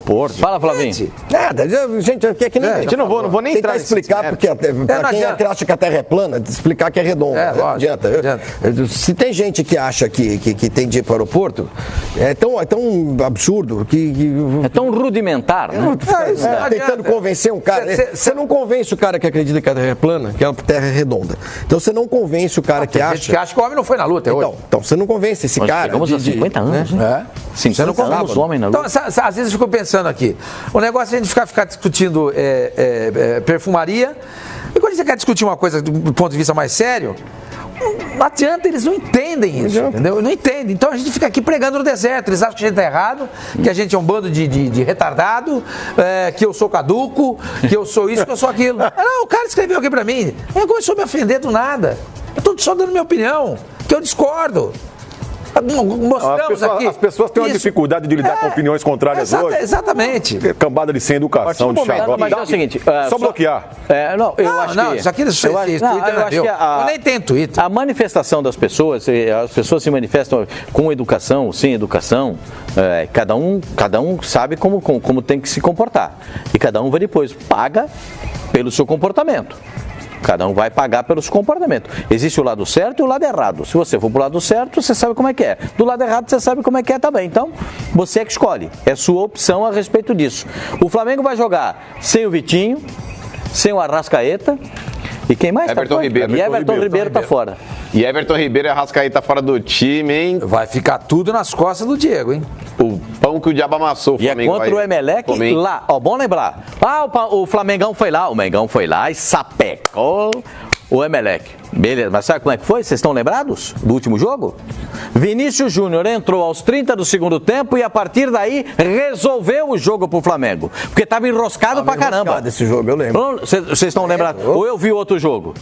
aeroporto. Fala, Flavinho. Nada, gente, que nem gente, não vou nem entrar explicar, porque pra quem acha que a Terra é plana, explicar que é redonda. Não adianta. Se tem gente que acha que tem de ir para o aeroporto, é tão absurdo que é tão rudimentar, né? Tentando convencer um cara. Você não convence o cara que acredita que a Terra é plana, que a Terra é redonda. Então você não convence o cara que acha. Gente que acha que o homem não foi na Lua até hoje. Então você não convence esse cara. Chegamos a 50 anos, né? 50 anos, homem na Lua. Então, às vezes eu fico pensando aqui, o negócio é a gente ficar discutindo perfumaria, e quando você quer discutir uma coisa do ponto de vista mais sério, não adianta, eles não entendem isso, entendeu? Não entendem. Então a gente fica aqui pregando no deserto. Eles acham que a gente está errado, que a gente é um bando de retardado, que eu sou caduco, que eu sou isso, que eu sou aquilo. Não, o cara escreveu aqui para mim, ele começou a me ofender do nada. Eu estou só dando minha opinião, que eu discordo. Mostramos as pessoas têm uma dificuldade de lidar com opiniões contrárias hoje. Exatamente. Cambada de sem educação, de xarope. Mas é o seguinte... só bloquear. Eu acho isso aqui eu nem tenho Twitter. A manifestação das pessoas, as pessoas se manifestam com educação, sem educação, cada um sabe como tem que se comportar. E cada um vai depois, paga pelo seu comportamento. Cada um vai pagar pelo seu comportamento. Existe o lado certo e o lado errado. Se você for pro lado certo, você sabe como é que é. Do lado errado, você sabe como é que é também. Então, você é que escolhe. É sua opção a respeito disso. O Flamengo vai jogar sem o Vitinho, sem o Arrascaeta. E quem mais Everton tá Ribeiro. E Everton Ribeiro tá fora. E Everton Ribeiro e Arrascaeta fora do time, hein? Vai ficar tudo nas costas do Diego, hein? O pão que o diabo amassou. O Flamengo contra o Emelec lá. Ó, bom lembrar. O Flamengão foi lá. O Mengão foi lá e sapecou o Emelec. Beleza, mas sabe como é que foi? Vocês estão lembrados do último jogo? Vinícius Júnior entrou aos 30 do segundo tempo e a partir daí resolveu o jogo pro Flamengo. Porque tava enroscado pra caramba. Esse jogo, eu lembro. Vocês estão lembrados? Ou eu vi outro jogo?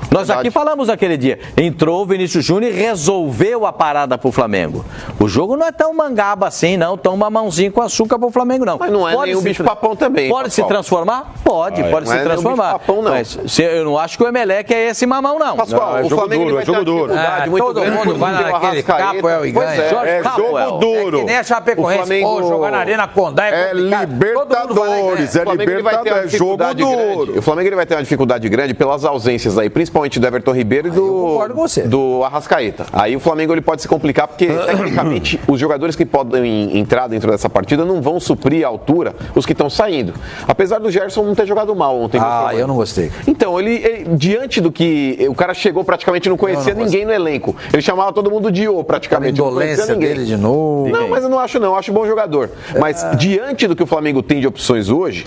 Nós aqui falamos aquele dia. Entrou o Vinícius Júnior e resolveu a parada pro Flamengo. O jogo não é tão mangaba assim, não. Tão mamãozinho com açúcar pro Flamengo, não. Mas não é nem o bicho-papão também. Pode se transformar? Pode se transformar. Papão, não. Mas eu não acho que o Emelec é esse mamão, não. Pascoal, o Flamengo é jogo duro. Todo mundo vai naquele Capoel e ganha. É jogo duro. É que nem a Chapecoense. Jogar na Arena Condá é Libertadores. É Libertadores. É jogo duro. O Flamengo vai ter uma dificuldade grande pelas ausências aí, principalmente do Everton Ribeiro e do Arrascaeta. Aí o Flamengo ele pode se complicar porque, tecnicamente, os jogadores que podem entrar dentro dessa partida não vão suprir a altura os que estão saindo. Apesar do Gerson não ter jogado mal ontem. Eu não gostei. Então, ele diante do que... O cara chegou praticamente não conhecia ninguém no elenco. Ele chamava todo mundo de praticamente. A indolência dele de novo. Não, mas eu não acho não. Eu acho bom jogador. Mas diante do que o Flamengo tem de opções hoje,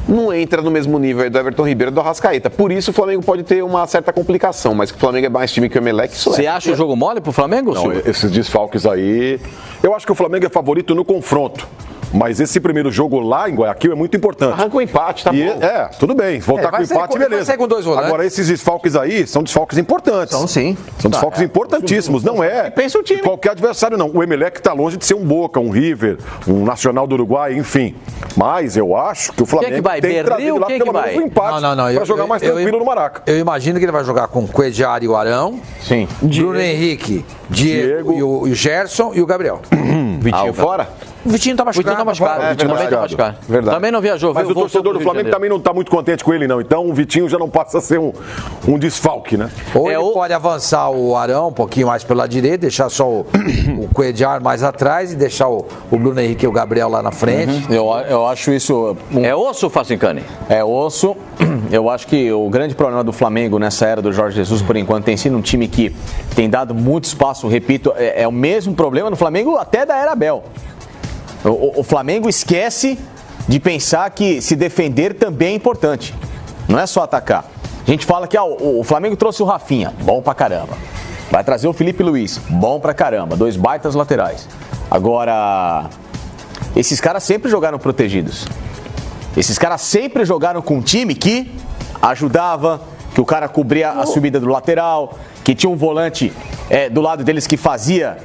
não entra no mesmo nível do Everton Ribeiro e do Arrascaeta. Por isso o Flamengo pode ter uma certa complicação, mas que o Flamengo é mais time que o Emelec, isso Você acha o jogo mole pro Flamengo, Não, esses desfalques aí... Eu acho que o Flamengo é favorito no confronto. Mas esse primeiro jogo lá em Guayaquil é muito importante. Arranca o empate, tá bom. Tudo bem. Voltar com o empate, beleza. Vai sair com 2 volantes. Agora, esses desfalques aí são desfalques importantes. Então, sim. São desfalques importantíssimos. Não é pensa o time. Qualquer adversário, não. O Emelec está longe de ser um Boca, um River, um Nacional do Uruguai, enfim. Mas eu acho que o Flamengo tem que trazer lá pelo menos um empate para jogar mais tranquilo no Maraca. Eu imagino que ele vai jogar com o Cuéllar e o Arão. Sim. Bruno Henrique, Diego e o Gerson e o Gabriel. Vitinho fora? O Vitinho tá machucado. Verdade. Também não viajou. Mas o torcedor do Flamengo também não está muito contente com ele, não. Então o Vitinho já não passa a ser um desfalque, né? Ou ele pode avançar o Arão um pouquinho mais pela direita, deixar só o Cuéllar mais atrás e deixar o Bruno Henrique e o Gabriel lá na frente. Eu acho isso... É osso, Facincani? É osso. Eu acho que o grande problema do Flamengo nessa era do Jorge Jesus, por enquanto, tem sido um time que tem dado muito espaço, repito, é o mesmo problema no Flamengo até da era Abel. O Flamengo esquece de pensar que se defender também é importante. Não é só atacar. A gente fala que o Flamengo trouxe o Rafinha, bom pra caramba. Vai trazer o Felipe Luiz, bom pra caramba. 2 baitas laterais. Agora, esses caras sempre jogaram protegidos. Esses caras sempre jogaram com um time que ajudava, que o cara cobria a subida do lateral, que tinha um volante do lado deles que fazia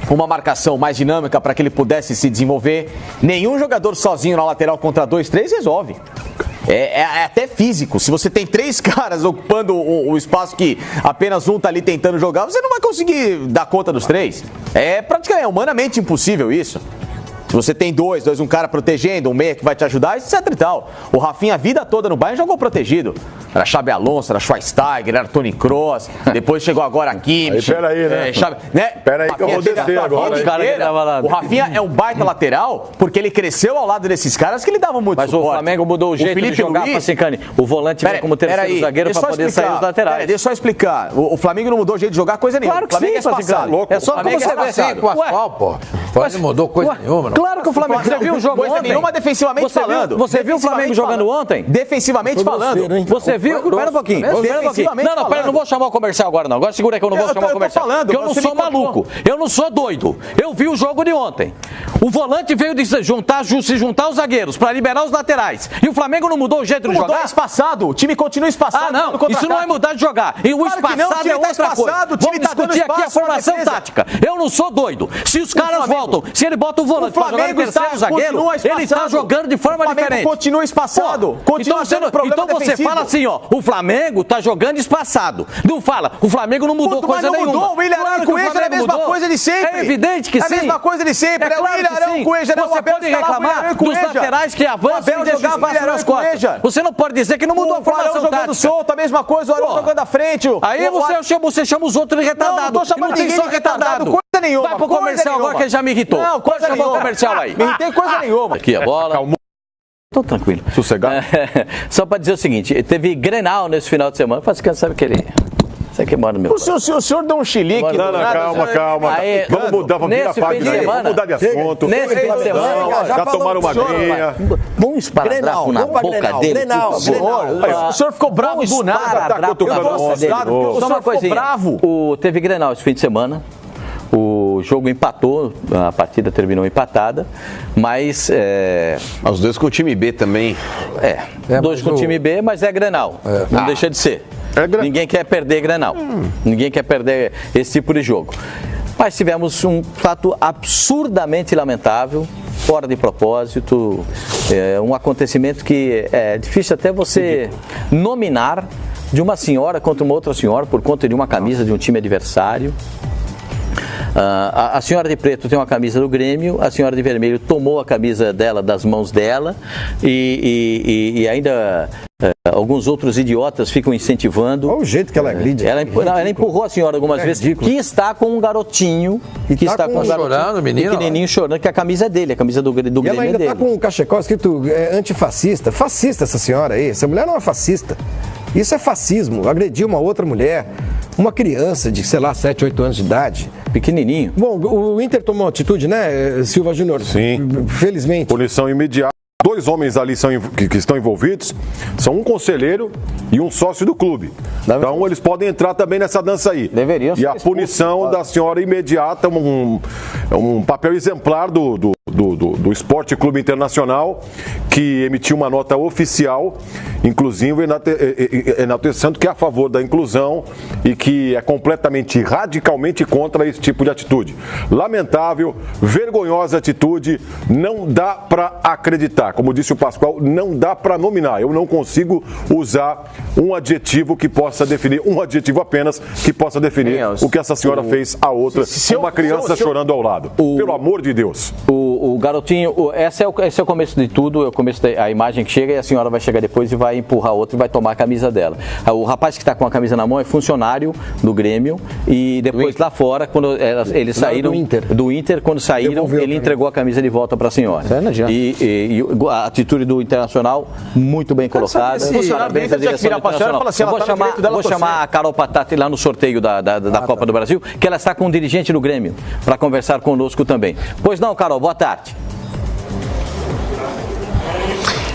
uma marcação mais dinâmica para que ele pudesse se desenvolver. Nenhum jogador sozinho na lateral contra 2, 3 resolve. É até físico. Se você tem 3 caras ocupando o espaço que apenas um tá ali tentando jogar, você não vai conseguir dar conta dos 3. É praticamente humanamente impossível isso. Se você tem dois, um cara protegendo, um meia que vai te ajudar, etc e tal. O Rafinha a vida toda no Bayern jogou protegido. Era Xabi Alonso, era Schweinsteiger, era Toni Kroos, depois chegou agora aqui. Peraí, né? Peraí que eu vou descer agora. O Rafinha é um baita lateral, porque ele cresceu ao lado desses caras que ele dava muito suporte. Mas o Flamengo mudou o jeito de jogar, Pacicani. O volante veio como terceiro zagueiro para poder sair dos laterais. Deixa eu só explicar. O Flamengo não mudou o jeito de jogar coisa nenhuma. Claro que sim, Pacicani. É só como você vê assim, com o atual, pô. O Flamengo não mudou coisa nenhuma. Claro que o Flamengo... Você viu o jogo ontem? Nenhuma defensivamente falando. Você viu o Flamengo jogando ontem? Defensivamente falando. Você viu... Pera um pouquinho. Não, pera, não vou chamar o comercial agora não. Agora segura aí que eu não vou chamar o comercial. Porque eu não sou maluco. Eu não sou doido. Eu vi o jogo de ontem. O volante veio de se juntar os zagueiros para liberar os laterais. E o Flamengo não mudou o jeito de jogar? Mudou espaçado. O time continua espaçado. Ah, não. Isso não é mudar de jogar. E o espaçado é outra coisa. Vamos discutir aqui a formação tática. Eu não sou doido. Se os caras voltam, se ele bota o volante para jogar de terceiro zagueiro, ele está jogando de forma diferente. O Flamengo continua espaçado. Então você fala assim, ó, o Flamengo tá jogando espaçado. Não fala, o Flamengo não mudou coisa nenhuma. Mudou, o William Arão Cueja é a mesma coisa de sempre. É evidente que sim. É a mesma coisa de sempre. É o William Arão Cueja, né? Você pode reclamar dos laterais que avançam e deixam espaço nas costas. Você não pode dizer que não mudou a formação tática. O Arão jogando solto, a mesma coisa, o Arão jogando à frente. Aí você chama os outros de retardado. Não tô chamando ninguém de retardado. Coisa nenhuma. Vai pro comercial agora que já me irritou. Não, coisa nenhuma. Comercial aí. Não tem coisa nenhuma. Aqui a bola. Calma. Tô tranquilo. Sossegado. Só para dizer o seguinte, teve Grenal nesse final de semana. Faz que sabe que ele... Você que mora no meu. O senhor deu um chilique. Não, calma. Aí, vamos mudar, vamos virar a página aí. Vamos mudar de assunto. Nesse fim de semana. Já tomaram uma aguinha. Vamos esparadrapo na boca dele. O senhor ficou bravo do nada. Só uma coisinha. Teve Grenal esse fim de semana. O jogo empatou, a partida terminou empatada, mas... Os dois com o time B também. Dois com o time B, mas é Grenal, não deixa de ser. Ninguém quer perder Grenal, ninguém quer perder esse tipo de jogo. Mas tivemos um fato absurdamente lamentável, fora de propósito, um acontecimento que é difícil até você nominar, de uma senhora contra uma outra senhora por conta de uma camisa de um time adversário. A senhora de preto tem uma camisa do Grêmio, a senhora de vermelho tomou a camisa dela das mãos dela e ainda alguns outros idiotas ficam incentivando. Olha o jeito que ela agride. Ela empurrou a senhora algumas vezes, ridículo. Que está com um garotinho, que está com um chorando, menino, pequenininho chorando, que a camisa é dele, a camisa do Grêmio ela ainda é dele. Está com um cachecol escrito antifascista. Fascista essa senhora aí, essa mulher não é fascista. Isso é fascismo, agrediu uma outra mulher, uma criança de, sei lá, 7, 8 anos de idade. Pequenininho. Bom, o Inter tomou atitude, né, Silva Júnior? Sim. Felizmente. Punição imediata. 2 homens ali que estão envolvidos são um conselheiro e um sócio do clube. Então eles podem entrar também nessa dança aí. Deveriam ser. E a punição da senhora imediata, um papel exemplar do Esporte Clube Internacional, que emitiu uma nota oficial, inclusive enaltecendo que é a favor da inclusão e que é completamente, radicalmente contra esse tipo de atitude. Lamentável, vergonhosa atitude, não dá para acreditar. Como disse o Pascoal, não dá para nominar. Eu não consigo usar um adjetivo que possa definir, um adjetivo apenas que possa definir o que essa senhora fez a outra, uma criança chorando ao lado. Pelo amor de Deus. O garotinho, esse é o começo de tudo, é o começo da imagem que chega e a senhora vai chegar depois e vai empurrar outro e vai tomar a camisa dela. O rapaz que está com a camisa na mão é funcionário do Grêmio e depois lá fora, quando eles saíram do Inter, quando saíram, ele entregou a camisa de volta para a senhora. E a atitude do Internacional, muito bem colocada. Parabéns à direção do Internacional. Vou chamar a Carol Patati lá no sorteio da Copa do Brasil, que ela está com um dirigente do Grêmio, para conversar conosco também. Pois não, Carol, boa tarde.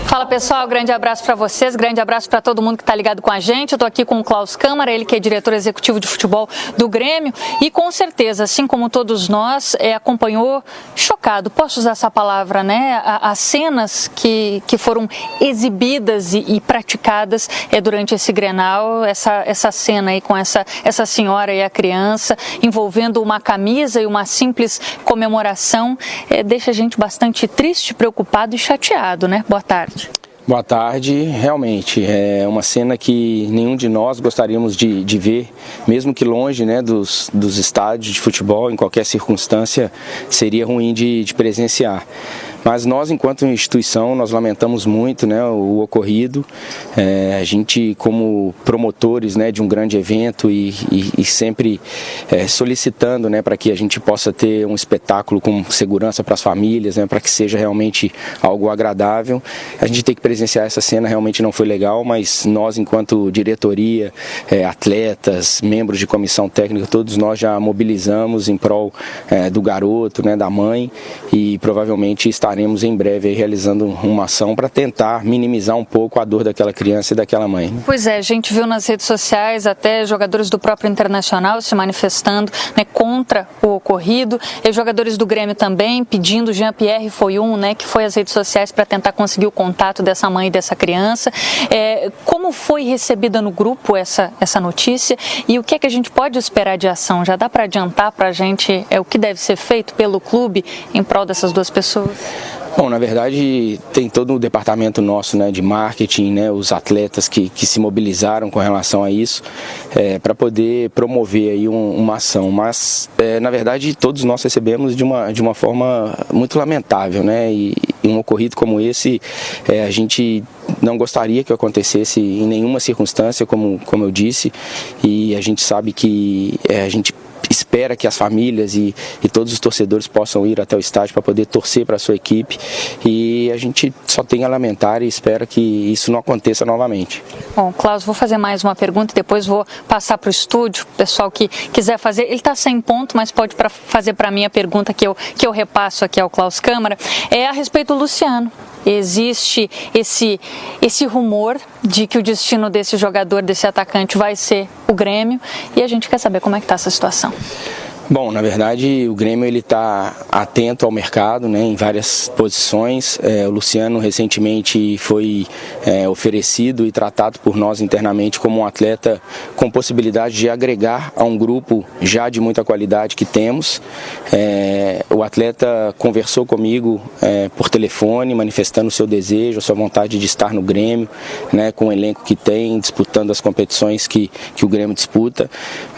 Fala pessoal, grande abraço para vocês, grande abraço para todo mundo que está ligado com a gente. Eu estou aqui com o Klaus Câmara, ele que é diretor executivo de futebol do Grêmio e com certeza, assim como todos nós, acompanhou chocado, posso usar essa palavra, né? As cenas que foram exibidas e praticadas durante esse Grenal, essa cena aí com essa senhora e a criança envolvendo uma camisa e uma simples comemoração, deixa a gente bastante triste, preocupado e chateado, né? Boa tarde. Boa tarde. Realmente, é uma cena que nenhum de nós gostaríamos de ver, mesmo que longe, né, dos estádios de futebol, em qualquer circunstância, seria ruim de presenciar. Mas nós, enquanto instituição, nós lamentamos muito, né, o ocorrido. A gente, como promotores, né, de um grande evento e sempre solicitando, né, para que a gente possa ter um espetáculo com segurança para as famílias, né, para que seja realmente algo agradável. A gente tem que presenciar essa cena, realmente não foi legal, mas nós, enquanto diretoria, atletas, membros de comissão técnica, todos nós já mobilizamos em prol do garoto, né, da mãe, e provavelmente estaremos em breve aí realizando uma ação para tentar minimizar um pouco a dor daquela criança e daquela mãe. Pois é, a gente viu nas redes sociais até jogadores do próprio Internacional se manifestando, né, contra o ocorrido, e jogadores do Grêmio também pedindo. Jean-Pierre foi um, né, que foi às redes sociais para tentar conseguir o contato dessa mãe e dessa criança. Como foi recebida no grupo essa notícia e o que é que a gente pode esperar de ação? Já dá para adiantar para a gente o que deve ser feito pelo clube em prol dessas duas pessoas? Bom, na verdade, tem todo o departamento nosso, né, de marketing, né, os atletas que se mobilizaram com relação a isso, para poder promover aí uma ação. Mas, na verdade, todos nós recebemos de uma forma muito lamentável, né, e um ocorrido como esse, a gente não gostaria que acontecesse em nenhuma circunstância, como eu disse, e a gente sabe que a gente espera que as famílias e todos os torcedores possam ir até o estádio para poder torcer para a sua equipe, e a gente só tem a lamentar e espera que isso não aconteça novamente. Bom, Klaus, vou fazer mais uma pergunta e depois vou passar para o estúdio. O pessoal que quiser fazer, ele está sem ponto, mas pode fazer para mim a pergunta que eu repasso aqui ao Klaus Câmara, é a respeito do Luciano. Existe esse rumor de que o destino desse jogador, desse atacante, vai ser o Grêmio, e a gente quer saber como é que está essa situação. Bom, na verdade, o Grêmio está atento ao mercado, né, em várias posições. O Luciano recentemente foi oferecido e tratado por nós internamente como um atleta com possibilidade de agregar a um grupo já de muita qualidade que temos. O atleta conversou comigo por telefone, manifestando o seu desejo, a sua vontade de estar no Grêmio, né, com o elenco que tem, disputando as competições que o Grêmio disputa.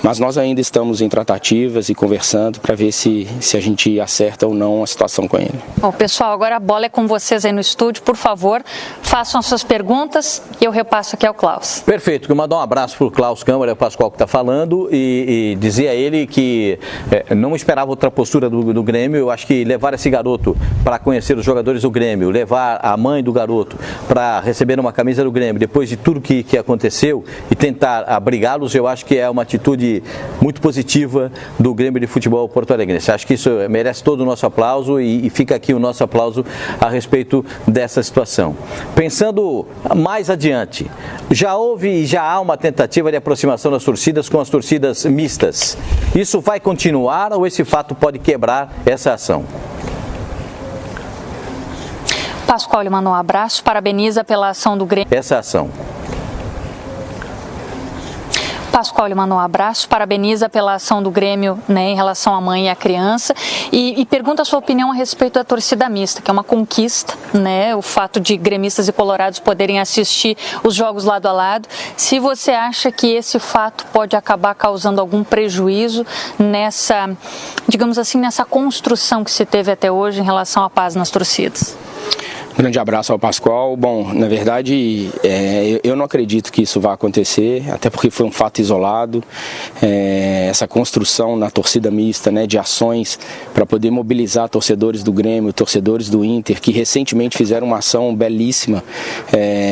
Mas nós ainda estamos em tratativas e conversando para ver se a gente acerta ou não a situação com ele. Bom, pessoal, agora a bola é com vocês aí no estúdio. Por favor, façam as suas perguntas e eu repasso aqui ao Klaus. Perfeito. Quero mandar um abraço para o Klaus Câmara, o Pascoal que está falando, e dizer a ele que não esperava outra postura do Grêmio. Eu acho que levar esse garoto para conhecer os jogadores do Grêmio, levar a mãe do garoto para receber uma camisa do Grêmio, depois de tudo que aconteceu, e tentar abrigá-los, eu acho que é uma atitude muito positiva do Grêmio de Futebol Porto Alegrense. Acho que isso merece todo o nosso aplauso, e fica aqui o nosso aplauso a respeito dessa situação. Pensando mais adiante, já houve e já há uma tentativa de aproximação das torcidas com as torcidas mistas. Isso vai continuar ou esse fato pode quebrar essa ação? Pascoal lhe mandou um abraço, parabeniza pela ação do Grêmio. Essa ação. Pascoal lhe mandou um abraço, parabeniza pela ação do Grêmio, né, em relação à mãe e à criança, e pergunta a sua opinião a respeito da torcida mista, que é uma conquista, né, o fato de gremistas e colorados poderem assistir os jogos lado a lado. Se você acha que esse fato pode acabar causando algum prejuízo nessa, digamos assim, nessa construção que se teve até hoje em relação à paz nas torcidas. Grande abraço ao Pascoal. Bom, na verdade, eu não acredito que isso vá acontecer, até porque foi um fato isolado. Essa construção na torcida mista, né, de ações para poder mobilizar torcedores do Grêmio, torcedores do Inter, que recentemente fizeram uma ação belíssima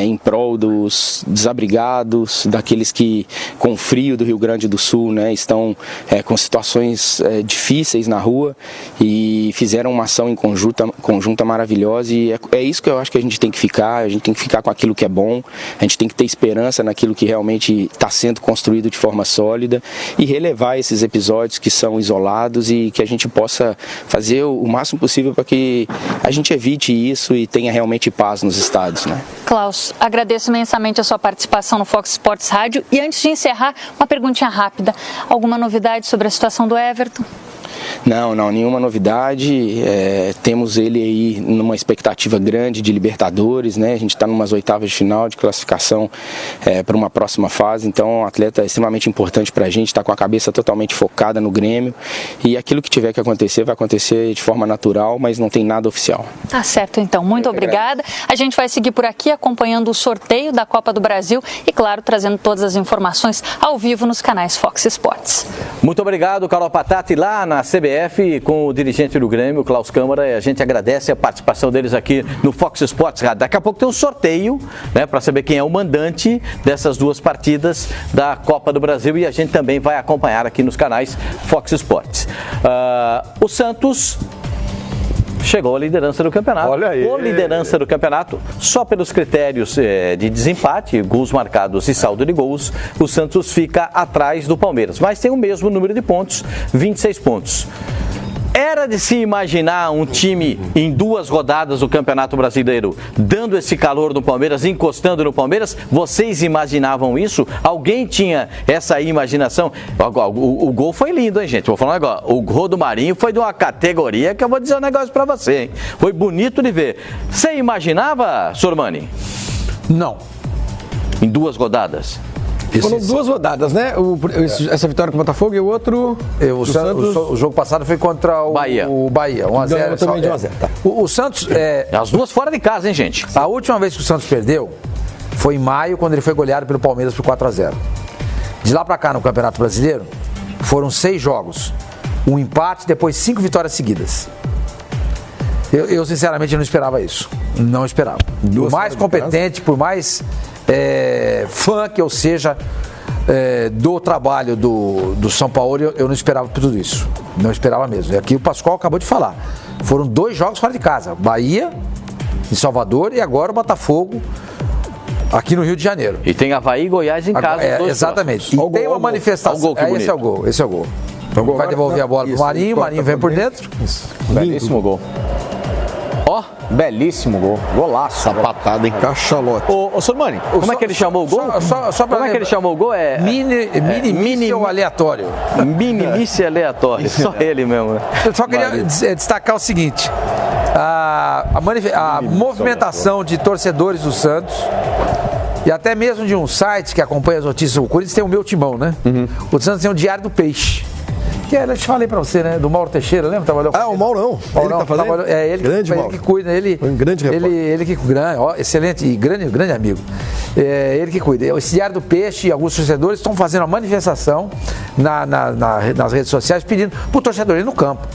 em prol dos desabrigados, daqueles que, com frio do Rio Grande do Sul, né, estão com situações difíceis na rua, e fizeram uma ação em conjunta maravilhosa, e é isso que eu acho que a gente tem que ficar com aquilo que é bom, a gente tem que ter esperança naquilo que realmente está sendo construído de forma sólida, e relevar esses episódios que são isolados, e que a gente possa fazer o máximo possível para que a gente evite isso e tenha realmente paz nos estádios, né? Klaus, agradeço imensamente a sua participação no Fox Sports Rádio, e antes de encerrar, uma perguntinha rápida: alguma novidade sobre a situação do Everton? Não, nenhuma novidade. Temos ele aí numa expectativa grande de Libertadores, né? A gente está numas oitavas de final de classificação para uma próxima fase, então um atleta extremamente importante para a gente, está com a cabeça totalmente focada no Grêmio, e aquilo que tiver que acontecer vai acontecer de forma natural, mas não tem nada oficial. Tá certo, então. Muito obrigada. A gente vai seguir por aqui acompanhando o sorteio da Copa do Brasil e, claro, trazendo todas as informações ao vivo nos canais Fox Sports. Muito obrigado, Carol Patati, lá na CBF, com o dirigente do Grêmio, Klaus Câmara. A gente agradece a participação deles aqui no Fox Sports. Daqui a pouco tem um sorteio, né, para saber quem é o mandante dessas duas partidas da Copa do Brasil, e a gente também vai acompanhar aqui nos canais Fox Sports. O Santos chegou à liderança do campeonato. Olha aí. Com liderança do campeonato, só pelos critérios de desempate, gols marcados e saldo de gols, o Santos fica atrás do Palmeiras. Mas tem o mesmo número de pontos, 26 pontos. Era de se imaginar um time em 2 rodadas do Campeonato Brasileiro dando esse calor no Palmeiras, encostando no Palmeiras? Vocês imaginavam isso? Alguém tinha essa imaginação? O gol foi lindo, hein, gente? Vou falar um negócio. O gol do Marinho foi de uma categoria que eu vou dizer um negócio pra você, hein? Foi bonito de ver. Você imaginava, Sormani? Não. Em 2 rodadas? Foram 2 rodadas, né? Essa vitória com o Botafogo e o outro... O jogo passado foi contra o Bahia. O Bahia, 1-0. Também de 1-0, tá. O Santos... As duas fora de casa, hein, gente? A última vez que o Santos perdeu foi em maio, quando ele foi goleado pelo Palmeiras por 4-0. De lá pra cá, no Campeonato Brasileiro, foram 6 jogos. Um empate, depois 5 vitórias seguidas. Eu sinceramente, não esperava isso. Não esperava. Por mais competente, por mais... fã que eu seja do trabalho do São Paulo, eu não esperava tudo isso. Não esperava mesmo. E aqui o Pascoal acabou de falar. Foram 2 jogos fora de casa. Bahia, em Salvador, e agora o Botafogo aqui no Rio de Janeiro. E tem Avaí e Goiás em casa. Exatamente. E tem uma manifestação. Esse é o gol. Esse é o gol. Vai devolver a bola pro Marinho, o Marinho vem por dentro. Belíssimo gol. Ó, belíssimo gol. Golaço. Sapatada em cachalote. Ô Sormani, como é que ele chamou o gol? Como é que ele chamou o gol? Minimício aleatório. Minimício aleatório. Só ele mesmo, né? Eu só queria destacar o seguinte. A movimentação de torcedores do Santos, e até mesmo de um site que acompanha as notícias, o Corinthians tem o Meu Timão, né? O Santos tem o Diário do Peixe. Que eu te falei pra você, né? Do Mauro Teixeira, lembra? Trabalhou com o Maurão. Ele tá fazendo? Ele que cuida. Um grande repórter. Ele que cuida. Excelente e grande amigo. Ele que cuida. Esse Diário do Peixe e alguns torcedores estão fazendo uma manifestação nas redes sociais pedindo pro torcedor ir no campo.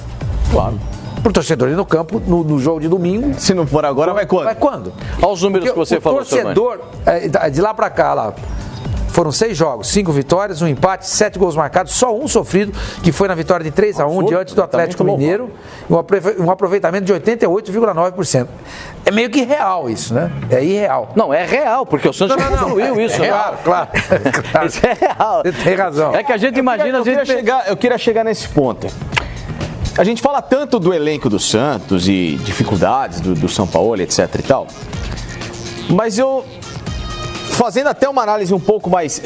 Claro. Pro torcedor ir no campo no jogo de domingo. Se não for agora, vai quando? Vai quando? Olha os números que você falou, torcedor, de lá pra cá, lá. Foram 6 jogos, 5 vitórias, um empate, 7 gols marcados, só um sofrido, que foi na vitória de 3-1 diante do Atlético Mineiro, um aproveitamento de 88,9%. É meio que irreal isso, né? É irreal. Não, é real, porque o Santos concluiu isso. Claro. Isso é real. Você tem razão. É que a gente imagina... Eu queria chegar nesse ponto. A gente fala tanto do elenco do Santos e dificuldades do São Paulo, etc e tal, mas fazendo até uma análise um pouco mais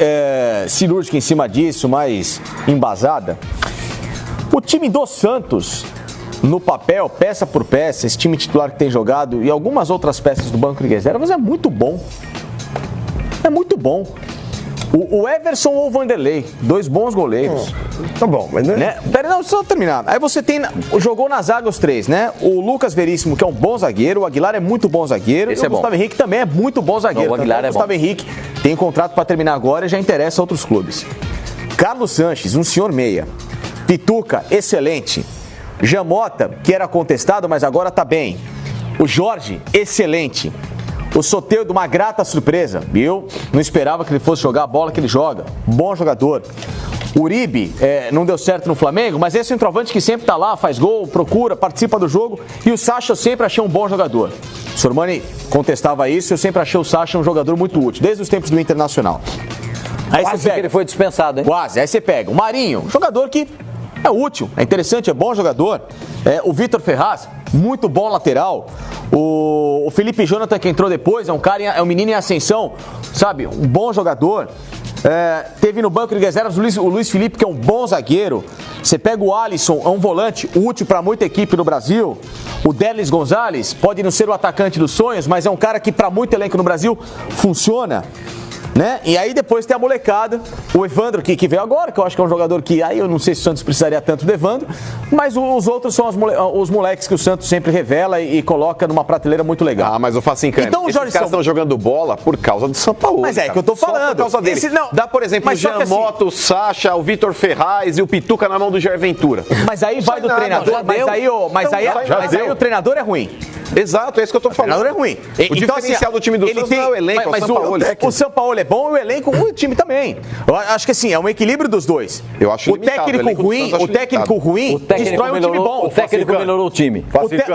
cirúrgica em cima disso, mais embasada, o time do Santos, no papel, peça por peça, esse time titular que tem jogado e algumas outras peças do banco de reservas é muito bom. É muito bom. O Everson ou o Vanderlei, 2 bons goleiros. Tá bom, mas né? Pera, não, só terminar. Aí você jogou na zaga os 3, né? O Lucas Veríssimo, que é um bom zagueiro, o Aguilar é muito bom zagueiro, esse e o Gustavo Henrique também é muito bom zagueiro. Não, o Aguilar é Gustavo Henrique tem um contrato para terminar agora e já interessa a outros clubes. Carlos Sanches, um senhor meia. Pituca, excelente. Jamota, que era contestado, mas agora tá bem. O Jorge, excelente. O Soteldo, uma grata surpresa. Eu não esperava que ele fosse jogar a bola que ele joga. Bom jogador. Uribe, não deu certo no Flamengo, mas é centroavante que sempre tá lá, faz gol, procura, participa do jogo. E o Sacha eu sempre achei um bom jogador. O Sormani contestava isso, eu sempre achei o Sacha um jogador muito útil, desde os tempos do Internacional. Aí quase você pega, que ele foi dispensado, hein? Quase, aí você pega o Marinho, jogador que é útil, é interessante, é bom jogador. O Vitor Ferraz, muito bom lateral. O Felipe Jonathan, que entrou depois, é um menino em ascensão, sabe? Um bom jogador. Teve no banco de reservas o Luiz Felipe, que é um bom zagueiro. Você pega o Alisson, é um volante útil para muita equipe no Brasil. O Derlis Gonzalez pode não ser o atacante dos sonhos, mas é um cara que para muito elenco no Brasil funciona. Né? E aí depois tem a molecada, o Evandro que veio agora, que eu acho que é um jogador que aí eu não sei se o Santos precisaria tanto do Evandro, mas os outros são os moleques que o Santos sempre revela e coloca numa prateleira muito legal. Ah, mas o Facincani, então, esses caras estão jogando bola por causa do São Paulo. Mas é que eu tô falando. Só por causa dele. Dá, por exemplo, o Jean Mota, o Sacha, o Vitor Ferraz e o Pituca na mão do Jair Ventura. Mas aí vai do treinador, mas aí o treinador é ruim. Exato, é isso que eu tô falando. O treinador é ruim. O diferencial do time do Santos não é o elenco, mas é o São Paulo. O São Paulo é bom e o elenco, o time também. Eu acho que assim, é um equilíbrio dos dois. Eu acho o técnico ruim destrói um time bom. O técnico melhorou o time.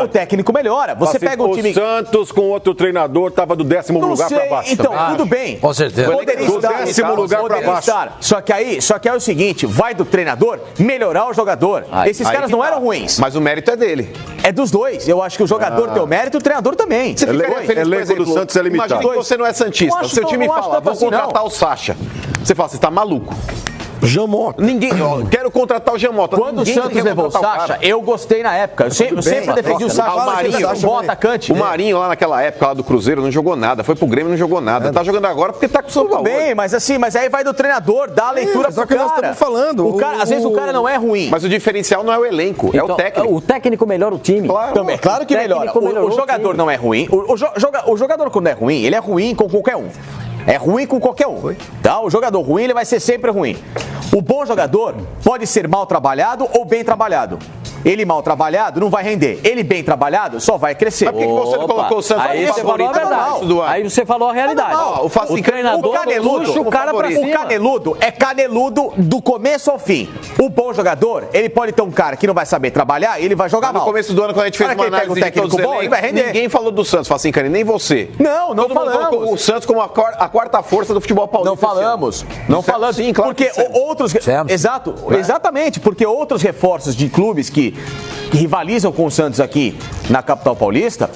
O técnico melhora. Você pega um time... O Santos com outro treinador estava do 10º lugar para baixo. Então, tudo bem. Com certeza. Poderia do 10º lugar para baixo. Só que aí é o seguinte, vai do treinador melhorar o jogador. Esses caras não eram ruins. Mas o mérito é dele. É dos dois. Eu acho que o jogador tem o mérito e o treinador também. Você ficaria feliz, por exemplo, do Santos é limitado. Imagina que você não é santista. O seu time fala, vou contratar o Sacha. Você fala, você tá maluco. Jean Mota. Ninguém, quero contratar o Jean Mota. Quando o Santos levou o Sacha, eu gostei na época. Eu sempre defendi o Sacha. O Marinho, um bom atacante. O Marinho lá naquela época lá do Cruzeiro não jogou nada. Foi pro Grêmio, não jogou nada. Tá jogando agora porque tá com o São Paulo. Tudo bem, mas aí vai do treinador, dá a leitura pro cara. Nós estamos falando. Às vezes o cara não é ruim. Mas o diferencial não é o elenco, é o técnico. O técnico melhora o time. Claro que melhora. O jogador não é ruim. O jogador quando é ruim, ele é ruim com qualquer um. É ruim com qualquer um. Tá? O jogador ruim, ele vai ser sempre ruim. O bom jogador pode ser mal trabalhado ou bem trabalhado. Ele mal trabalhado não vai render. Ele bem trabalhado só vai crescer. Mas por que você não colocou o Santos aí você falou a verdade. Aí você falou a realidade. O treinador puxa o cara pra cima. O caneludo é caneludo do começo ao fim. O bom jogador, ele pode ter um cara que não vai saber trabalhar e ele vai jogar mal. No começo do ano, quando a gente fez uma análise de todos os elencos, ele vai render. Ninguém falou do Santos, Facincani, nem você. Não falamos. Todo mundo colocou o Santos como a quarta força do futebol paulista. Não falamos. Sim, claro. Porque outros... Exato, exatamente. Porque outros reforços de clubes que rivalizam com o Santos aqui na capital paulista,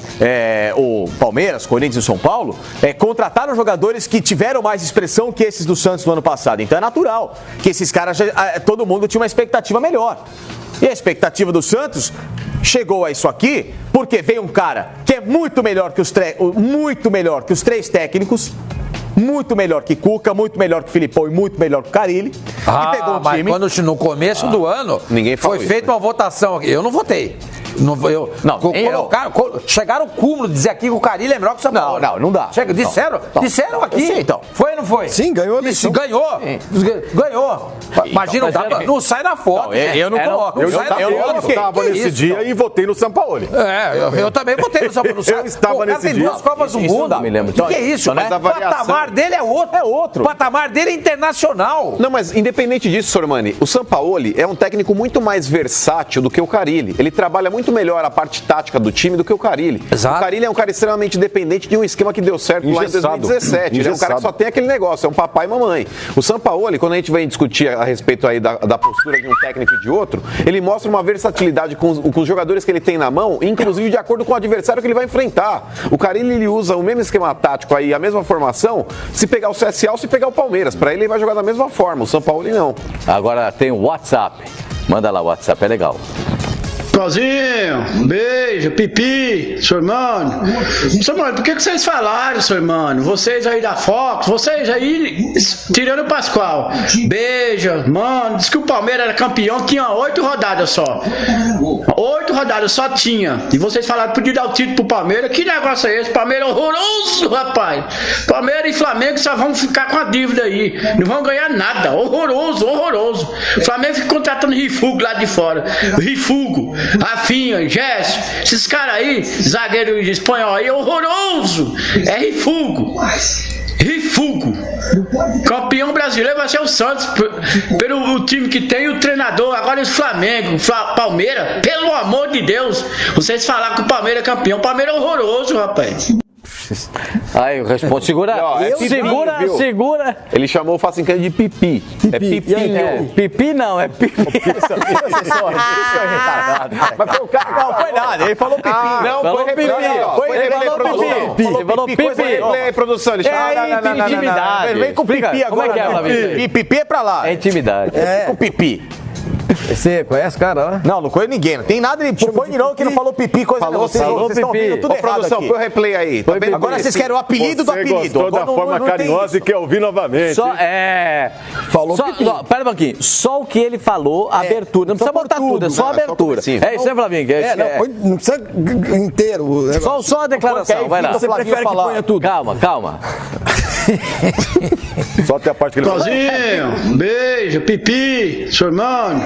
o Palmeiras, Corinthians e São Paulo, contrataram jogadores que tiveram mais expressão que esses do Santos no ano passado. Então é natural que esses caras, todo mundo tinha uma expectativa melhor. E a expectativa do Santos chegou a isso aqui porque veio um cara que é muito melhor que os três técnicos, muito melhor que Cuca, muito melhor que Filipão e muito melhor que Carille. E pegou um time. Quando no começo do ano foi feita uma votação aqui. Eu não votei. Chegaram ao cúmulo de dizer aqui que o Carille é melhor que o São Paulo. Não dá. Disseram aqui. Sim, então. Foi ou não foi? Sim, ganhou a eleição. Ganhou. Imagina, não sai da foto. Eu não coloco. Eu estava nesse dia e votei no São Paulo. Eu também votei no São Paulo. Eu estava nesse dia. Tem 2 Copas do Mundo. O que é isso? O patamar dele é outro. O patamar dele é internacional. Não, mas independente disso, Sormani, o Sampaoli é um técnico muito mais versátil do que o Carille. Ele trabalha muito melhor a parte tática do time do que o Carille. Exato. O Carille é um cara extremamente dependente de um esquema que deu certo lá em 2017. Ele é um cara que só tem aquele negócio, é um papai e mamãe. O Sampaoli, quando a gente vem discutir a respeito aí da postura de um técnico e de outro, ele mostra uma versatilidade com os jogadores que ele tem na mão, inclusive de acordo com o adversário que ele vai enfrentar. O Carille, ele usa o mesmo esquema tático aí, a mesma formação, se pegar o CSA ou se pegar o Palmeiras. Para ele vai jogar da mesma forma, o Sampaoli não. Agora tem o WhatsApp. Manda lá o WhatsApp, é legal. Clauzinho, beijo, Pipi, seu irmão. Seu irmão, por que vocês falaram, seu irmão? Vocês aí da Fox, vocês aí, tirando o Pascoal. Beijo, mano. Diz que o Palmeiras era campeão, tinha 8 rodadas só. 8 rodadas só tinha. E vocês falaram que podia dar o título pro Palmeiras. Que negócio é esse? Palmeiras é horroroso, rapaz. Palmeiras e Flamengo só vão ficar com a dívida aí. Não vão ganhar nada. Horroroso. O Flamengo fica contratando Rifugo lá de fora. Rifugo. Rafinha, Gerson, esses caras aí, zagueiro espanhol aí, horroroso. É Rifugo. Campeão brasileiro vai ser o Santos, pelo time que tem, o treinador. Agora o Flamengo, Palmeiras, pelo amor de Deus. Vocês falaram que o Palmeiras é campeão. O Palmeiras é horroroso, rapaz. Aí eu respondo, segura. Segura. Ele chamou o Facincani de pipi. É pipinho. Pipi não, é pipi. Mas foi o cara. Não, foi nada. Ele falou pipi. Não, falou foi pipi. Ele falou pipi. Replay, produção. Ele é intimidade. Vem com pipi agora. Como é que é, Flavinho? Pipi é pra lá. É intimidade. Com pipi. Você conhece o cara lá? Não conheço ninguém. Não tem nada. Ele põe de novo que não falou pipi, coisa que vocês estão ouvindo tudo errado produção, aqui. põe o replay aí. Tá Agora vocês querem o apelido do apelido. Você gostou da forma carinhosa e quer ouvir novamente. Falou pipi. Pera um pouquinho. Só o que ele falou, abertura. Não precisa botar tudo, é só abertura. É isso, né, Flavinho? Não precisa inteiro. Só a declaração, vai lá. Você prefere que ponha tudo. Calma. Só até a parte que ele falou. Sozinho, beijo, pipi, seu irmão.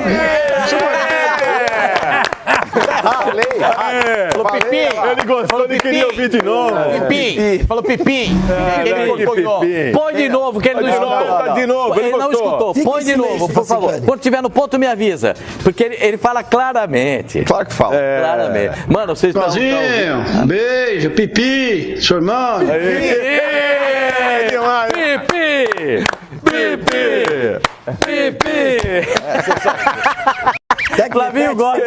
Falou pipi. Ele gostou, ele queria ouvir de novo. Pipi. Falou pipi. Põe de novo, que ele não escutou. De novo, ele não escutou. Põe de novo, por favor. Quando tiver no ponto, me avisa. Porque ele fala claramente. Claro que fala. Claramente. Mano, vocês estão... Sozinho, beijo, pipi, seu irmão. Flavinho gosta.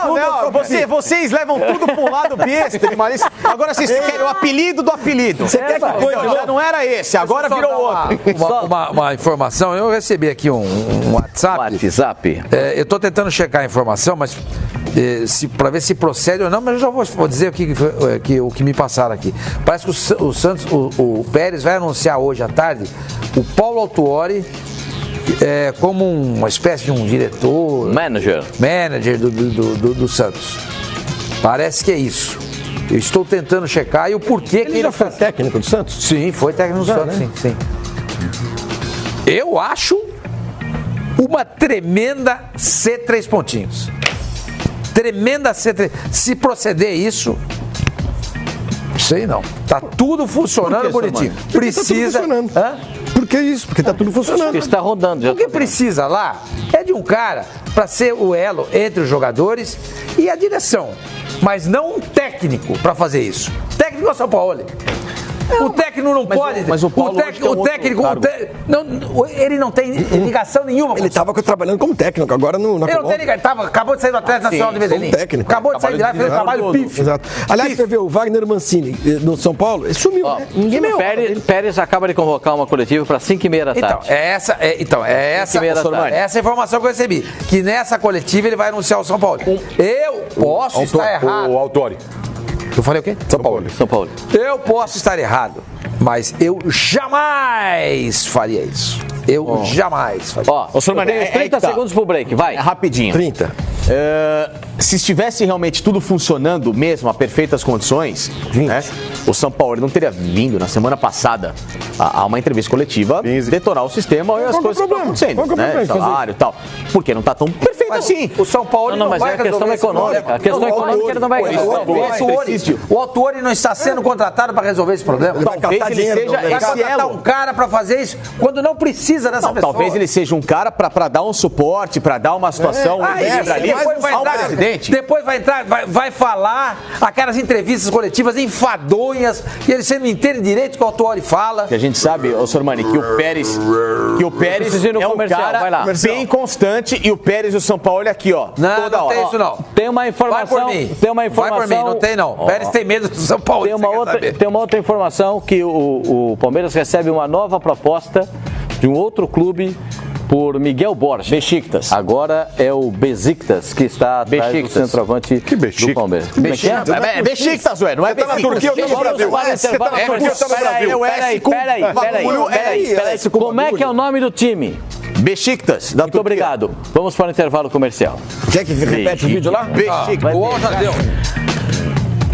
Não, vocês levam tudo para um lado besta, mas agora vocês querem o apelido do apelido. Você quer que põe de Já novo? não era esse, agora virou outro. Uma informação, eu recebi aqui um WhatsApp. Eu estou tentando checar a informação, mas para ver se procede ou não, mas eu já vou dizer o que me passaram aqui. Parece que o Santos, o Pérez vai anunciar hoje à tarde o Paulo Autuori como uma espécie de um diretor, manager do Santos. Parece que é isso. Eu estou tentando checar e o porquê que ele já foi técnico do Santos? Sim, foi técnico do Santos, né? sim. Eu acho uma tremenda C3 pontinhos. Tremenda C3. Se proceder isso, sei não. Tá tudo funcionando bonitinho. Precisa. Por que isso? Porque tá tudo funcionando. Porque está rodando. O que precisa lá é de um cara para ser o elo entre os jogadores e a direção. Mas não um técnico para fazer isso. Técnico é o São Paulo. O técnico não pode. Mas o Paulo ele não tem ligação nenhuma. Ele estava trabalhando como técnico, agora não. Ele não tem ligação. Acabou de sair do Atlético Nacional de Medellín. Técnico. Acabou de sair de lá e fez um trabalho pífio. Exato. Aliás, você vê o Wagner Mancini no São Paulo, ele sumiu. Ninguém viu. Pérez acaba de convocar uma coletiva para 5h30 da tarde. Essa informação que eu recebi. Que nessa coletiva ele vai anunciar o São Paulo. Eu posso estar errado. O Autuori. Eu falei o quê? São Paulo. Eu posso estar errado, mas eu jamais faria isso. Jamais faria. Ó, senhor Mané, 30 segundos pro break, vai. Rapidinho. 30. Se estivesse realmente tudo funcionando mesmo a perfeitas condições, né, o São Paulo não teria vindo na semana passada a uma entrevista coletiva detonar o sistema e as coisas que estão acontecendo, né? Salário e tal. Porque não está tão perfeito assim. O São Paulo não mas é a questão econômica. A questão econômica ele não vai resolver. O Autuori não está sendo contratado para resolver esse problema. Talvez ele seja esse elo. Um cara para fazer isso quando não precisa dessa pessoa. Talvez ele seja um cara para dar um suporte, para dar uma situação ali ao presidente. Depois vai entrar, vai falar aquelas entrevistas coletivas enfadonhas e eles não entendem direito o que o Autuori fala. Que a gente sabe, ô Sormani, que o Pérez é um cara bem constante e o Pérez e o São Paulo é aqui, ó. Não tem isso não. Tem uma informação. Vai por mim, não tem não. Pérez tem medo do São Paulo. Tem uma outra informação que o Palmeiras recebe uma nova proposta de um outro clube por Miguel Borges. Besiktas. Agora é o Besiktas que está atrás do centroavante do Palmeiras. Besiktas, ué. Não é na Turquia, eu tô no Brasil. Peraí. Como é que é o nome do time? Besiktas. Muito obrigado. Vamos para o intervalo comercial. Quer que repete o vídeo lá? Besiktas. O já deu.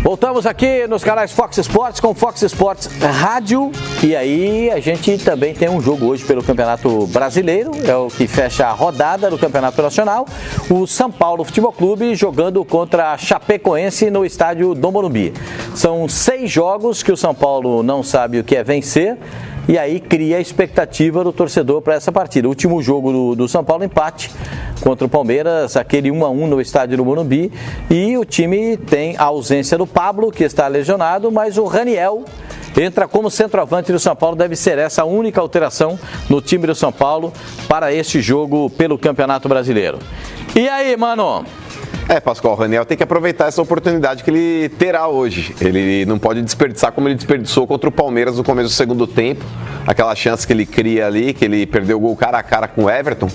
Voltamos aqui nos canais Fox Sports com Fox Sports Rádio. E aí a gente também tem um jogo hoje pelo Campeonato Brasileiro, é o que fecha a rodada do Campeonato Nacional. O São Paulo Futebol Clube jogando contra a Chapecoense no estádio do Morumbi. São 6 jogos que o São Paulo não sabe o que é vencer. E aí cria a expectativa do torcedor para essa partida. O último jogo do São Paulo, empate contra o Palmeiras, aquele 1-1 no estádio do Morumbi. E o time tem a ausência do Pablo, que está lesionado, mas o Raniel entra como centroavante do São Paulo. Deve ser essa a única alteração no time do São Paulo para este jogo pelo Campeonato Brasileiro. E aí, mano? Pascoal, o Raniel tem que aproveitar essa oportunidade que ele terá hoje. Ele não pode desperdiçar como ele desperdiçou contra o Palmeiras no começo do segundo tempo. Aquela chance que ele cria ali, que ele perdeu o gol cara a cara com o Everton.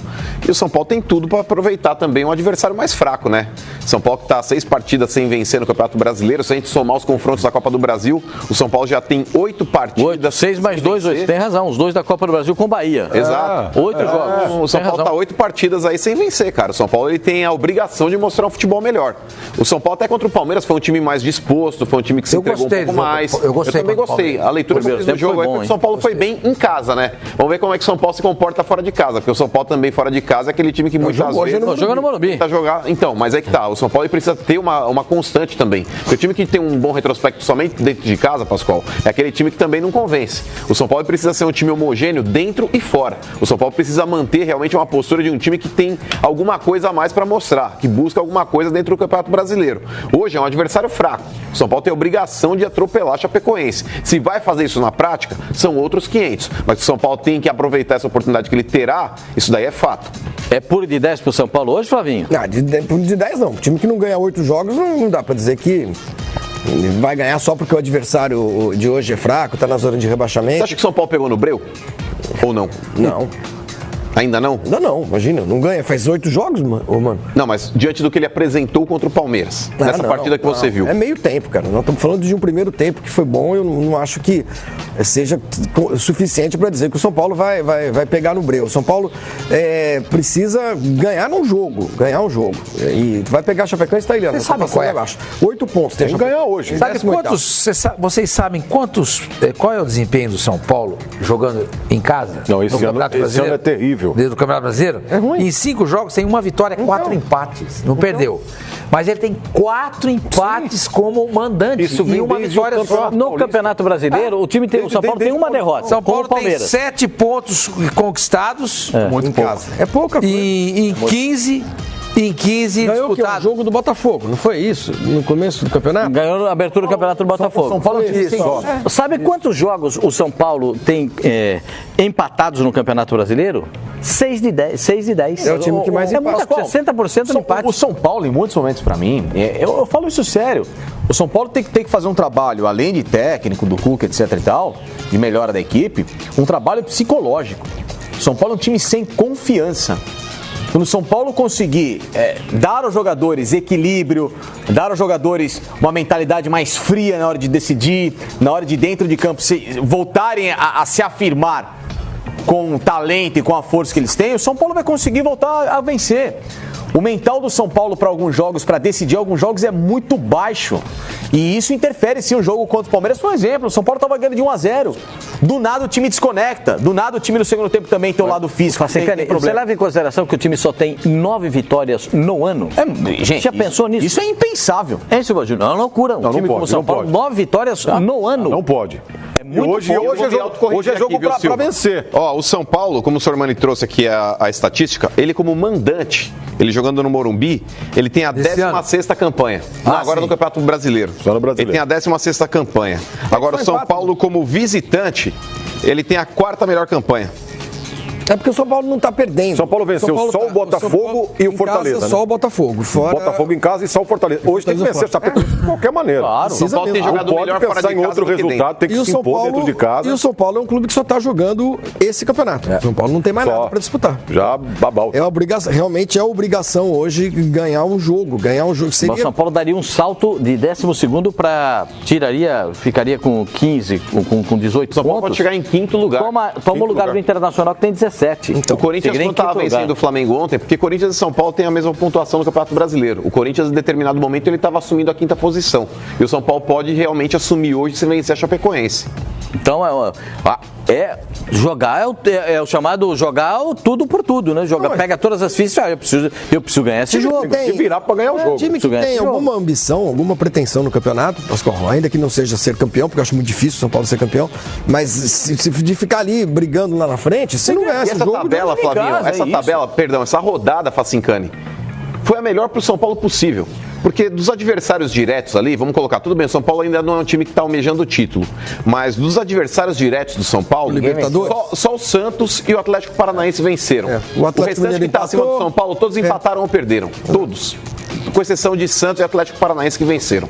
E o São Paulo tem tudo para aproveitar também um adversário mais fraco, né? São Paulo que está 6 partidas sem vencer no Campeonato Brasileiro. Se a gente somar os confrontos da Copa do Brasil, o São Paulo já tem 8 partidas. 6 mais 2, 8. Tem razão. Os 2 da Copa do Brasil com o Bahia. Exato. 8 jogos. O São Paulo está 8 partidas aí sem vencer, cara. O São Paulo ele tem a obrigação de mostrar um futebol melhor. O São Paulo até contra o Palmeiras foi um time mais disposto, foi um time que se entregou um pouco mais. Eu também gostei. A leitura do jogo é que o São Paulo foi bem em casa, né? Vamos ver como é que o São Paulo se comporta fora de casa, porque o São Paulo também fora de casa é aquele time que muitas vezes joga no Morumbi. Então, mas é que tá, o São Paulo precisa ter uma constante também. Porque o time que tem um bom retrospecto somente dentro de casa, Pascoal, é aquele time que também não convence. O São Paulo precisa ser um time homogêneo dentro e fora. O São Paulo precisa manter realmente uma postura de um time que tem alguma coisa a mais para mostrar, que busca alguma coisa dentro do Campeonato Brasileiro. Hoje é um adversário fraco. O São Paulo tem a obrigação de atropelar a Chapecoense. Se vai fazer isso na prática, são outros 500. Mas o São Paulo tem que aproveitar essa oportunidade que ele terá, isso daí é fato. É puro de 10 pro São Paulo hoje, Flavinho? Não, de 10 não. O time que não ganha 8 jogos não dá pra dizer que vai ganhar só porque o adversário de hoje é fraco, tá na zona de rebaixamento. Você acha que o São Paulo pegou no breu? Ou não? Não. Ainda não? Ainda não, imagina, não ganha, faz 8 jogos, mano. Não, mas diante do que ele apresentou contra o Palmeiras, nessa partida que você viu. É meio tempo, cara, nós estamos falando de um primeiro tempo que foi bom, eu não acho que seja suficiente para dizer que o São Paulo vai pegar no breu. O São Paulo precisa ganhar um jogo, e vai pegar a Chapecoense e tá ilhando. Você sabe qual é? 8 pontos. Tem que ganhar hoje. Sabe vocês sabem qual é o desempenho do São Paulo jogando em casa? Não, esse ano é terrível. Do Campeonato Brasileiro? É ruim. Em 5 jogos tem 1 vitória, 4 empates. Não perdeu. Mas ele tem 4 empates como mandante. Isso e 1 vitória só. No Campeonato Brasileiro, o São Paulo tem 1 derrota. São Paulo tem 7 pontos conquistados. Muito pouco. É pouca coisa. E em 15 ganhou disputado. O jogo do Botafogo, não foi isso? No começo do campeonato? Ganhou a abertura do Campeonato do Botafogo. São Paulo Sabe quantos jogos o São Paulo tem empatados no Campeonato Brasileiro? 6 de 10. É o time que mais empata. É muita coisa, 60% no empate. O São Paulo, em muitos momentos, pra mim, eu falo isso sério. O São Paulo tem que fazer um trabalho, além de técnico, do Cuca, etc e tal, de melhora da equipe, um trabalho psicológico. O São Paulo é um time sem confiança. Quando o São Paulo conseguir dar aos jogadores equilíbrio, dar aos jogadores uma mentalidade mais fria na hora de decidir, na hora de dentro de campo voltarem a se afirmar com o talento e com a força que eles têm, o São Paulo vai conseguir voltar a vencer. O mental do São Paulo para alguns jogos, para decidir alguns jogos, é muito baixo. E isso interfere sim o jogo contra o Palmeiras. Por exemplo, o São Paulo estava ganhando de 1-0. Do nada o time desconecta. Do nada o time no segundo tempo também tem o lado físico. Você leva em consideração que o time só tem 9 vitórias no ano? Gente, já pensou nisso? Isso é impensável. É isso, Júnior. É uma loucura. Um time como o São Paulo, 9 vitórias no ano. Não pode. Hoje é jogo para vencer. Ó, o São Paulo, como o Sormani trouxe aqui a estatística, ele como mandante, ele jogando no Morumbi, ele tem a 16ª campanha. Agora no Campeonato Brasileiro. Ele tem a 16ª campanha. Agora o São Paulo como visitante, ele tem a 4ª melhor campanha. É porque o São Paulo não está perdendo. São Paulo venceu só o Botafogo e o Fortaleza. Casa, só o Botafogo. Fora... Botafogo em casa e só o Fortaleza. Hoje tem que vencer a Chapecoense de qualquer maneira. Claro, o São Paulo tem jogado melhor fora de casa. Em outro resultado, tem que se impor dentro de casa. E o São Paulo é um clube que só está jogando esse campeonato. O São Paulo não tem mais nada para disputar. Já babau. Realmente é a obrigação hoje ganhar um jogo. O São Paulo daria um salto de 12º para ficaria com 15, com 18 pontos. O São Paulo pode chegar em 5º lugar. Toma o lugar do Internacional que tem 17. Então, o Corinthians não estava vencendo o Flamengo ontem, porque Corinthians e São Paulo têm a mesma pontuação no Campeonato Brasileiro. O Corinthians, em determinado momento, ele estava assumindo a 5ª posição. E o São Paulo pode realmente assumir hoje se vencer a Chapecoense. Então, jogar é o chamado jogar o tudo por tudo, né? Pega todas as fichas, eu preciso ganhar esse jogo. Tem que se virar para ganhar o jogo. Time que tem alguma ambição, alguma pretensão no campeonato, ainda que não seja ser campeão, porque eu acho muito difícil o São Paulo ser campeão, mas se de ficar ali brigando lá na frente, se não ganhar esse jogo... Tabela, Flavinho, essa rodada, Facincani, foi a melhor para o São Paulo possível. Porque dos adversários diretos ali, vamos colocar, tudo bem, o São Paulo ainda não é um time que está almejando o título, mas dos adversários diretos do São Paulo, só o Santos e o Atlético Paranaense venceram. O Atlético restante que está acima do São Paulo, todos empataram ou perderam. Todos. Com exceção de Santos e Atlético Paranaense que venceram.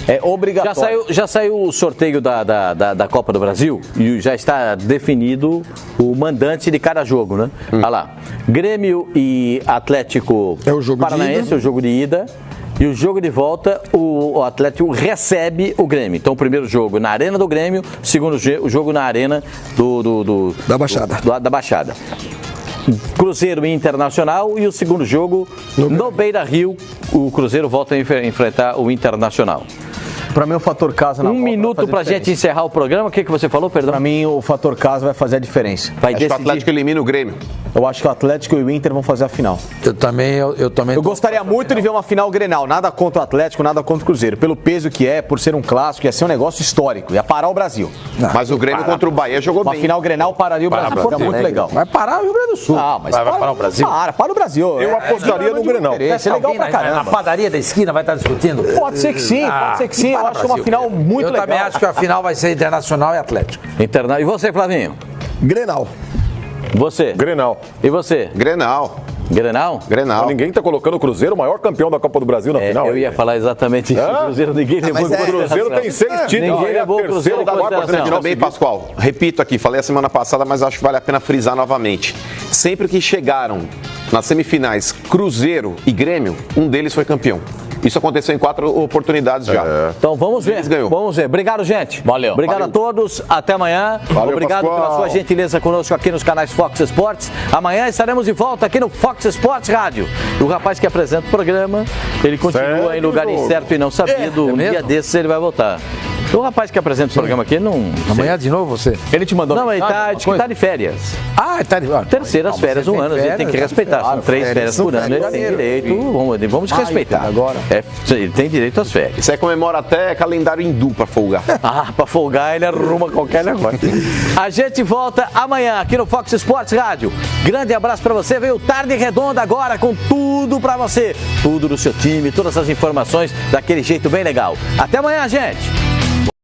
É obrigatório. Já saiu o sorteio da Copa do Brasil e já está definido o mandante de cada jogo, né? Olha lá. Grêmio e Atlético Paranaense, o jogo de ida. E o jogo de volta, o Atlético recebe o Grêmio. Então, o primeiro jogo na Arena do Grêmio, o segundo jogo na Arena da Baixada. Da Baixada. Cruzeiro e Internacional e o segundo jogo no Beira-Rio, o Cruzeiro volta a enfrentar o Internacional. Para mim, o fator casa na Copa minuto pra gente encerrar o programa. O que você falou, perdão? Para mim, o fator casa vai fazer a diferença. Acho que o Atlético elimina o Grêmio. Eu acho que o Atlético e o Inter vão fazer a final. Eu também. Eu gostaria muito de ver uma final Grenal. Nada contra o Atlético, nada contra o Cruzeiro. Pelo peso que é, por ser um clássico, ia ser um negócio histórico. Ia parar o Brasil. Mas o Grêmio contra o Bahia jogou bem. Uma final Grenal pararia o Brasil. É muito legal. Vai parar o Rio Grande do Sul. Ah, mas vai parar o Brasil? Para o Brasil. Eu apostaria no Grenal. Vai ser legal pra caramba. Na padaria da esquina vai estar discutindo? Pode ser que sim, pode ser que sim. Eu acho que é uma final muito legal. Eu também acho que a final vai ser Internacional e Atlético. E você, Flavinho? Grenal. Você? Grenal. E você? Grenal. Grenal? Grenal. Ninguém está colocando o Cruzeiro, o maior campeão da Copa do Brasil na final. Eu ia falar exatamente isso. O Cruzeiro ninguém levou. O Cruzeiro tem 6 títulos. Ninguém levou o Cruzeiro da quarta também, Pascoal. Repito aqui, falei a semana passada, mas acho que vale a pena frisar novamente. Sempre que chegaram nas semifinais Cruzeiro e Grêmio, um deles foi campeão. Isso aconteceu em 4 oportunidades já. Então vamos ver. Vamos ver. Obrigado, gente. Valeu. Obrigado a todos. Até amanhã. Valeu, obrigado Pascoal. pela sua gentileza conosco aqui nos canais Fox Sports. Amanhã estaremos de volta aqui no Fox Sports Rádio. O rapaz que apresenta o programa, ele continua em lugar incerto e não sabido. Um dia desses ele vai voltar. O rapaz que apresenta o programa aqui não... Amanhã de novo você? Ele te mandou Não, ele tá de férias. Ah, ele tá de férias. Terceiras férias no ano, a gente tem que respeitar. São 3 férias por ano, ele tem direito. Vamos respeitar. Agora. Ele tem direito às férias. Isso aí comemora até calendário hindu pra folgar. Pra folgar ele arruma qualquer negócio. A gente volta amanhã aqui no Fox Sports Rádio. Grande abraço pra você. Veio Tarde Redonda agora com tudo pra você. Tudo do seu time, todas as informações daquele jeito bem legal. Até amanhã, gente.